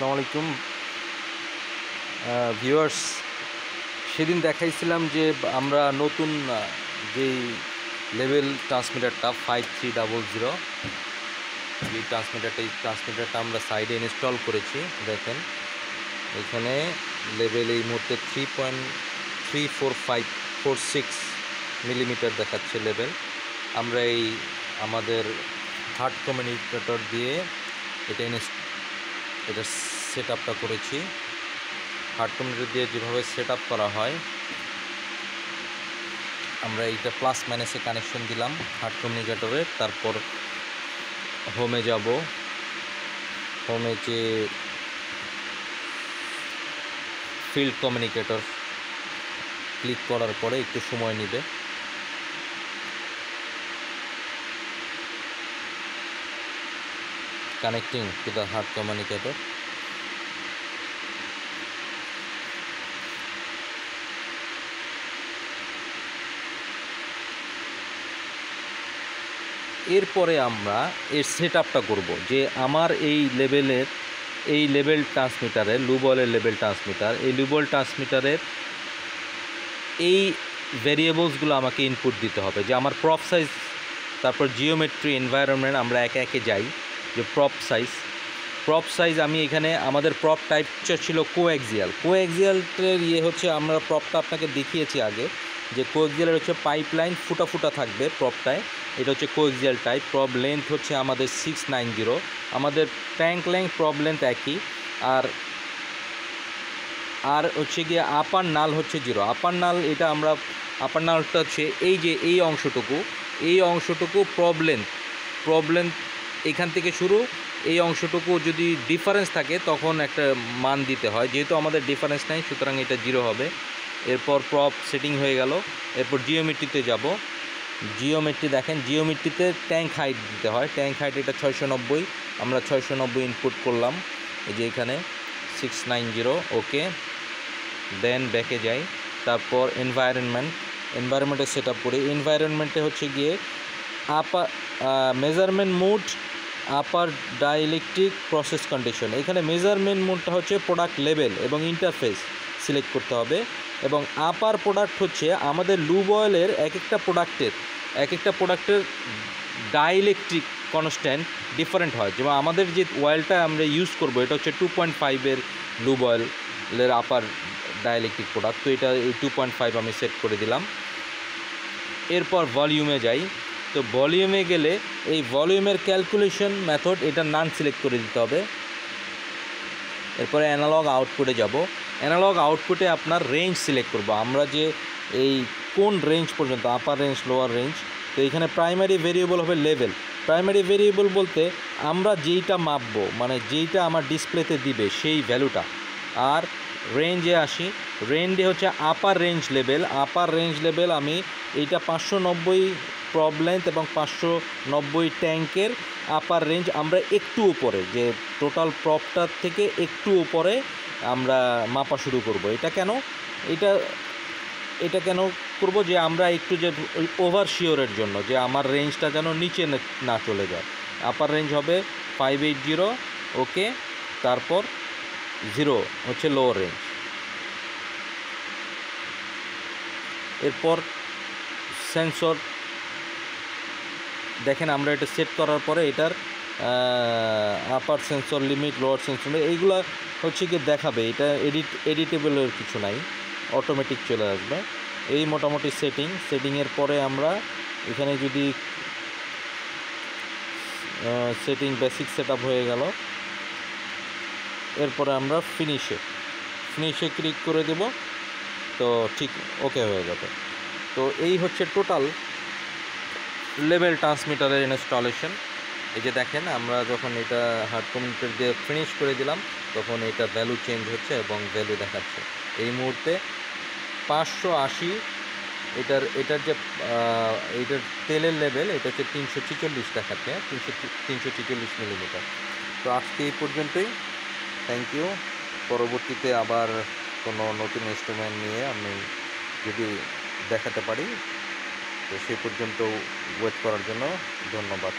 আসসালামু আলাইকুম ভিউয়ার্স। সেদিন দেখাইছিলাম যে আমরা নতুন যেই লেভেল ট্রান্সমিটারটা 5300 এই ট্রান্সমিটারটা আমরা সাইডে ইনস্টল করেছি। দেখেন এখানে লেভেল এই মুহূর্তে 3.34546 মিলিমিটার দেখাচ্ছে লেভেল। আমরা এই আমাদের হার্ট কমিউনিকেটর দিয়ে এটা সেট আপটা করেছি। হার্ট কমিউনিকেটর দিয়ে যেভাবে সেট আপ করা হয়, আমরা এইটা প্লাস মাইনাসে কানেকশন দিলাম হার্ট কমিউনিকেটরে। তারপর হোমে যাব, হোমে যে ফিল্ড কমিউনিকেটর ক্লিক করার পরে একটু সময় নেবে। Connecting to the heart communicator. এরপরে আমরা এর সেট আপটা করবো যে আমার এই লেভেল ট্রান্সমিটারের লুবয়েলের লেভেল ট্রান্সমিটার, এই লুবয়েল ট্রান্সমিটারের এই ভেরিয়েবলসগুলো আমাকে ইনপুট দিতে হবে। যে আমার প্রপ সাইজ, তারপর জিওমেট্রি, এনভায়রনমেন্ট, আমরা একে একে যাই। যে প্রপ সাইজ আমি এখানে আমাদের প্রপ টাইপটা ছিল কোএক্সিয়ালের হচ্ছে আমরা প্রপটা আপনাকে দেখিয়েছি আগে, যে কোএক্সিয়ালের হচ্ছে পাইপলাইন ফুটা থাকবে প্রপটায়। এটা হচ্ছে কোএক্সিয়াল টাইপ। প্রপ লেন্থ হচ্ছে আমাদের 690। আমাদের ট্যাঙ্ক লেন্থ প্রপ লেন্থ একই। আর হচ্ছে গিয়ে আপার নাল হচ্ছে 0। আপার নালটা হচ্ছে এই যে এই অংশটুকু প্রপ লেন্থ এখান থেকে শুরু। এই অংশটুকু যদি ডিফারেন্স থাকে তখন একটা মান দিতে হয়, যেহেতু আমাদের ডিফারেন্স নাই সুতরাং এটা 0 হবে। এরপর প্রপ সেটিং হয়ে গেল। এরপর জিওমেট্রিতে যাব। জিওমেট্রি দেখেন, জিওমেট্রিতে ট্যাঙ্ক হাইট দিতে হয়। ট্যাঙ্ক হাইট এটা 690, আমরা 690 ইনপুট করলাম। এই যে এখানে 690, ওকে। দেন ব্যাকে যাই। তারপর এনভায়রনমেন্টে সেট আপ করি। এনভায়রনমেন্টে হচ্ছে গিয়ে মেজারমেন্ট মোড, আপার ডাইইলেকট্রিক প্রসেস কন্ডিশন। এখানে মেজারমেন্ট মোডটা হচ্ছে প্রোডাক্ট লেভেল এবং ইন্টারফেস সিলেক্ট করতে হবে। এবং আপার প্রোডাক্ট হচ্ছে আমাদের লুব অয়েলের এক একটা প্রোডাক্টের ডাইইলেকট্রিক কনস্ট্যান্ট ডিফারেন্ট হয়। যেমন আমাদের যে অয়েলটা আমরা ইউজ করব এটা হচ্ছে 2.5 লুব অয়েলের আপার ডাইইলেকট্রিক প্রোডাক্ট। তো এটা এই 2.5 আমি সেট করে দিলাম। এরপর ভলিউমে যাই। তো ভলিউমে গেলে এই ভলিউমের ক্যালকুলেশন মেথড এটা নান সিলেক্ট করে দিতে হবে। এরপরে অ্যানালগ আউটপুটে যাব। অ্যানালগ আউটপুটে আপনার রেঞ্জ সিলেক্ট করব, আমরা যে এই কোন রেঞ্জ পর্যন্ত, আপার রেঞ্জ, লোয়ার রেঞ্জ। তো এখানে প্রাইমারি ভেরিয়েবল হবে লেভেল। প্রাইমারি ভেরিয়েবল বলতে আমরা যেইটা মাপবো, মানে যেইটা আমার ডিসপ্লেতে দিবে সেই ভ্যালুটা। আর রেঞ্জে আসি। রেঞ্জে হচ্ছে আপার রেঞ্জ লেভেল আমি এইটা 590 প্রব লেন্থ এবং 590 ট্যাঙ্কের আপার রেঞ্জ আমরা একটু উপরে, যে টোটাল প্রপটার থেকে একটু উপরে আমরা মাপা শুরু করব। এটা কেন করব, যে আমরা একটু যে ওভার শিওরের জন্য, যে আমার রেঞ্জটা যেন নিচে না চলে যায়। আপার রেঞ্জ হবে 580, ওকে। তারপর 0 হচ্ছে লোয়ার রেঞ্জ। এরপর সেন্সর দেখেন, আমরা এটা সেট করার পরে এটার আপার সেন্সর লিমিট, লোয়ার সেন্সর এইগুলো হচ্ছে কি দেখাবে। এটা এডিটেবলের কিছু নাই, অটোমেটিক চলে আসবে। এই মোটামুটি সেটিংয়ের পরে আমরা এখানে যদি সেটিং বেসিক সেট আপ হয়ে গেল। এরপরে আমরা ফিনিশে ক্লিক করে দেব। তো ঠিক ওকে হয়ে যাবে। তো এই হচ্ছে টোটাল লেভেল ট্রান্সমিটারের ইনস্টলেশন। এই যে দেখেন, আমরা যখন এটা হার্ট কমিউনিকেটর দিয়ে ফিনিশ করে দিলাম তখন এটা ভ্যালু চেঞ্জ হচ্ছে এবং ভ্যালু দেখাচ্ছে এই মুহূর্তে 580। এটার যে এইটার তেলের লেভেল এটা হচ্ছে 346 দেখাচ্ছে, 346 মিলিমিটার। তো আজকে এই পর্যন্তই। Thank you. পরবর্তীতে আবার কোনো নতুন ইনস্ট্রুমেন্ট নিয়ে আমি যদি দেখাতে পারি, তো সেই পর্যন্ত ওয়েট করার জন্য ধন্যবাদ।